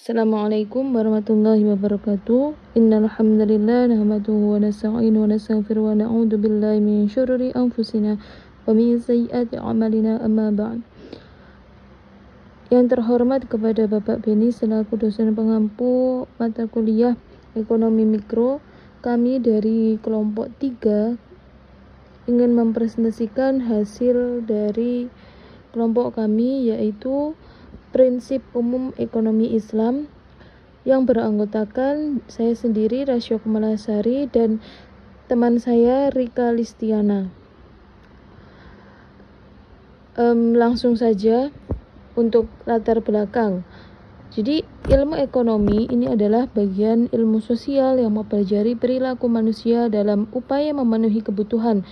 Assalamualaikum warahmatullahi wabarakatuh. Innal hamdalillah nahmaduhu wa nasta'inuhu wa nastaghfiruhu wa na'udzu billahi min syururi anfusina wa min sayyiati a'malina amma ba'd. Yang terhormat kepada Bapak Beni selaku dosen pengampu mata kuliah Ekonomi Mikro, kami dari kelompok 3 ingin mempresentasikan hasil dari kelompok kami, yaitu prinsip umum ekonomi Islam, yang beranggotakan saya sendiri, Rasyo Kemalasari, dan teman saya, Rika Listiana. Langsung saja untuk latar belakang. Jadi ilmu ekonomi ini adalah bagian ilmu sosial yang mempelajari perilaku manusia dalam upaya memenuhi kebutuhan.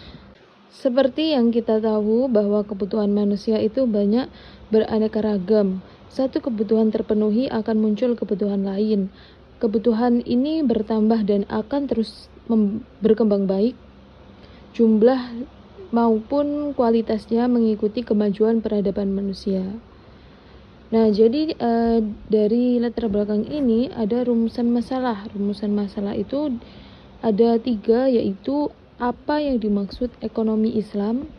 Seperti yang kita tahu bahwa kebutuhan manusia itu banyak, beraneka ragam. Satu kebutuhan terpenuhi akan muncul kebutuhan lain. Kebutuhan ini bertambah dan akan terus berkembang baik, jumlah maupun kualitasnya mengikuti kemajuan peradaban manusia. Nah, jadi dari latar belakang ini ada rumusan masalah. Rumusan masalah itu ada 3, yaitu apa yang dimaksud ekonomi Islam,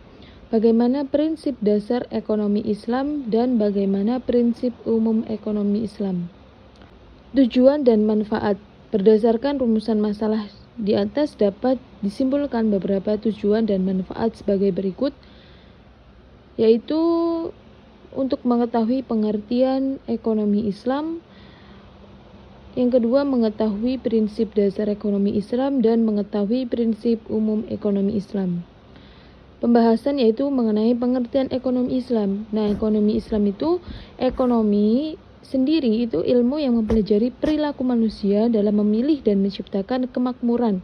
bagaimana prinsip dasar ekonomi Islam, dan bagaimana prinsip umum ekonomi Islam. Tujuan dan manfaat. Berdasarkan rumusan masalah di atas dapat disimpulkan beberapa tujuan dan manfaat sebagai berikut, yaitu untuk mengetahui pengertian ekonomi Islam, yang kedua mengetahui prinsip dasar ekonomi Islam, dan mengetahui prinsip umum ekonomi Islam. Pembahasan yaitu mengenai pengertian ekonomi Islam. Nah, ekonomi Islam itu, ekonomi sendiri itu ilmu yang mempelajari perilaku manusia dalam memilih dan menciptakan kemakmuran.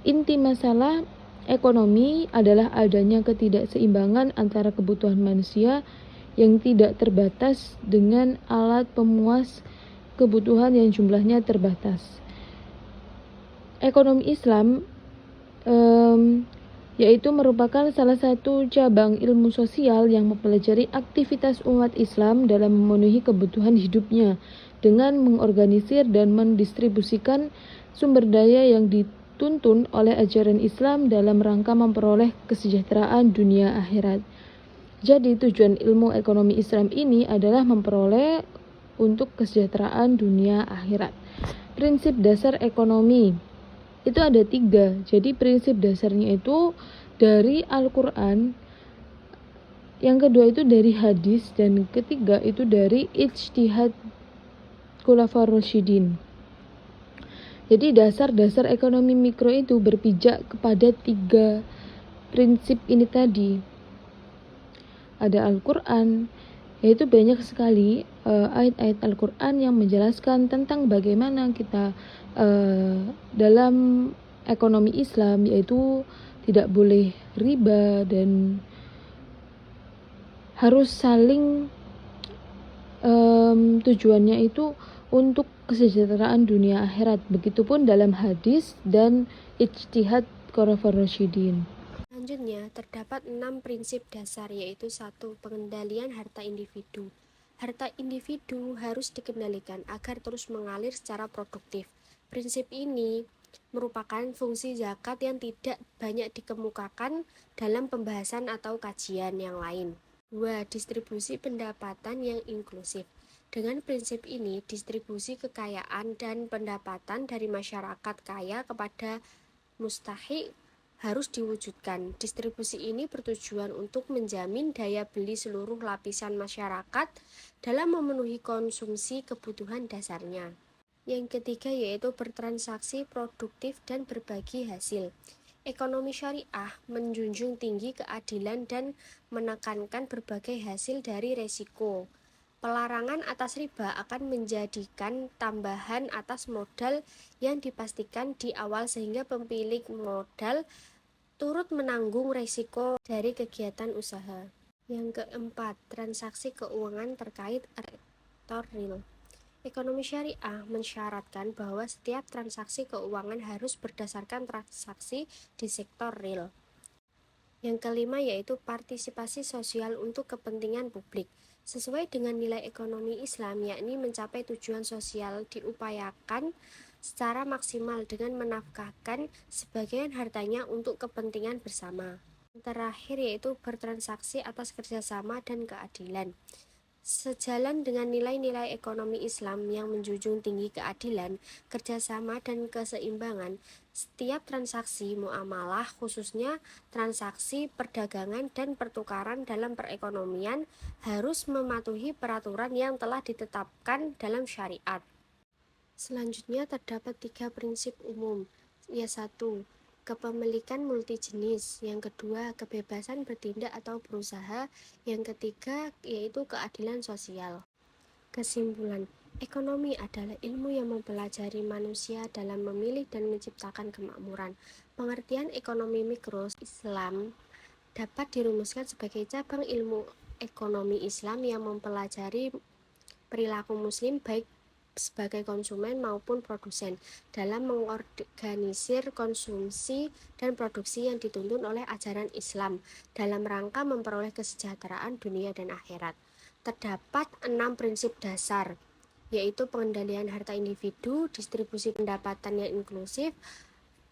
Inti masalah ekonomi adalah adanya ketidakseimbangan antara kebutuhan manusia yang tidak terbatas dengan alat pemuas kebutuhan yang jumlahnya terbatas. Ekonomi Islam yaitu merupakan salah satu cabang ilmu sosial yang mempelajari aktivitas umat Islam dalam memenuhi kebutuhan hidupnya dengan mengorganisir dan mendistribusikan sumber daya yang dituntun oleh ajaran Islam dalam rangka memperoleh kesejahteraan dunia akhirat. Jadi tujuan ilmu ekonomi Islam ini adalah memperoleh untuk kesejahteraan dunia akhirat. Prinsip dasar ekonomi itu ada 3. Jadi prinsip dasarnya itu dari Al-Quran, yang kedua itu dari hadis, dan ketiga itu dari ijtihad Khulafaur Rasyidin. Jadi dasar-dasar ekonomi mikro itu berpijak kepada 3 prinsip ini tadi. Ada Al-Quran, yaitu banyak sekali ayat-ayat Al-Quran yang menjelaskan tentang bagaimana kita dalam ekonomi Islam, yaitu tidak boleh riba dan harus saling tujuannya itu untuk kesejahteraan dunia akhirat. Begitupun dalam hadis dan ijtihad Khulafaur Rasyidin. Selanjutnya, terdapat 6 prinsip dasar, yaitu 1. Pengendalian harta individu. Harta individu harus dikendalikan agar terus mengalir secara produktif. Prinsip ini merupakan fungsi zakat yang tidak banyak dikemukakan dalam pembahasan atau kajian yang lain. 2. Distribusi pendapatan yang inklusif. Dengan prinsip ini, distribusi kekayaan dan pendapatan dari masyarakat kaya kepada mustahik harus diwujudkan. Distribusi ini bertujuan untuk menjamin daya beli seluruh lapisan masyarakat dalam memenuhi konsumsi kebutuhan dasarnya. Yang ketiga yaitu bertransaksi produktif dan berbagi hasil. Ekonomi syariah menjunjung tinggi keadilan dan menekankan berbagai hasil dari resiko. Pelarangan atas riba akan menjadikan tambahan atas modal yang dipastikan di awal sehingga pemilik modal turut menanggung risiko dari kegiatan usaha. Yang keempat, transaksi keuangan terkait sektor real. Ekonomi syariah mensyaratkan bahwa setiap transaksi keuangan harus berdasarkan transaksi di sektor real. Yang kelima yaitu partisipasi sosial untuk kepentingan publik. sesuai dengan nilai ekonomi Islam, yakni mencapai tujuan sosial diupayakan secara maksimal dengan menafkahkan sebagian hartanya untuk kepentingan bersama. Yang terakhir yaitu bertransaksi atas kerjasama dan keadilan. Sejalan dengan nilai-nilai ekonomi Islam yang menjunjung tinggi keadilan, kerjasama, dan keseimbangan, setiap transaksi muamalah, khususnya transaksi perdagangan dan pertukaran dalam perekonomian, harus mematuhi peraturan yang telah ditetapkan dalam syariat. Selanjutnya terdapat 3 prinsip umum, yaitu 1. Kepemilikan multijenis, yang kedua kebebasan bertindak atau berusaha, yang ketiga yaitu keadilan sosial. Kesimpulan, ekonomi adalah ilmu yang mempelajari manusia dalam memilih dan menciptakan kemakmuran. Pengertian ekonomi mikro Islam dapat dirumuskan sebagai cabang ilmu ekonomi Islam yang mempelajari perilaku muslim baik sebagai konsumen maupun produsen dalam mengorganisir konsumsi dan produksi yang dituntun oleh ajaran Islam dalam rangka memperoleh kesejahteraan dunia dan akhirat. Terdapat 6 prinsip dasar, yaitu pengendalian harta individu, distribusi pendapatan yang inklusif,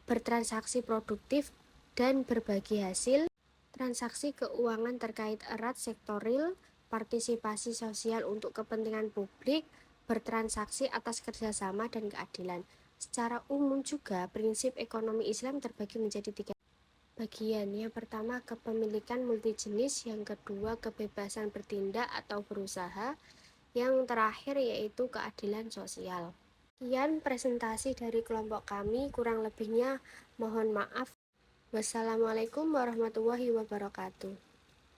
bertransaksi produktif dan berbagi hasil, transaksi keuangan terkait erat sektor real, partisipasi sosial untuk kepentingan publik, bertransaksi atas kerjasama dan keadilan. Secara umum juga, prinsip ekonomi Islam terbagi menjadi 3 bagian. Yang pertama, kepemilikan multijenis, yang kedua, kebebasan bertindak atau berusaha, yang terakhir yaitu keadilan sosial. Sekian presentasi dari kelompok kami, kurang lebihnya mohon maaf. Wassalamualaikum warahmatullahi wabarakatuh.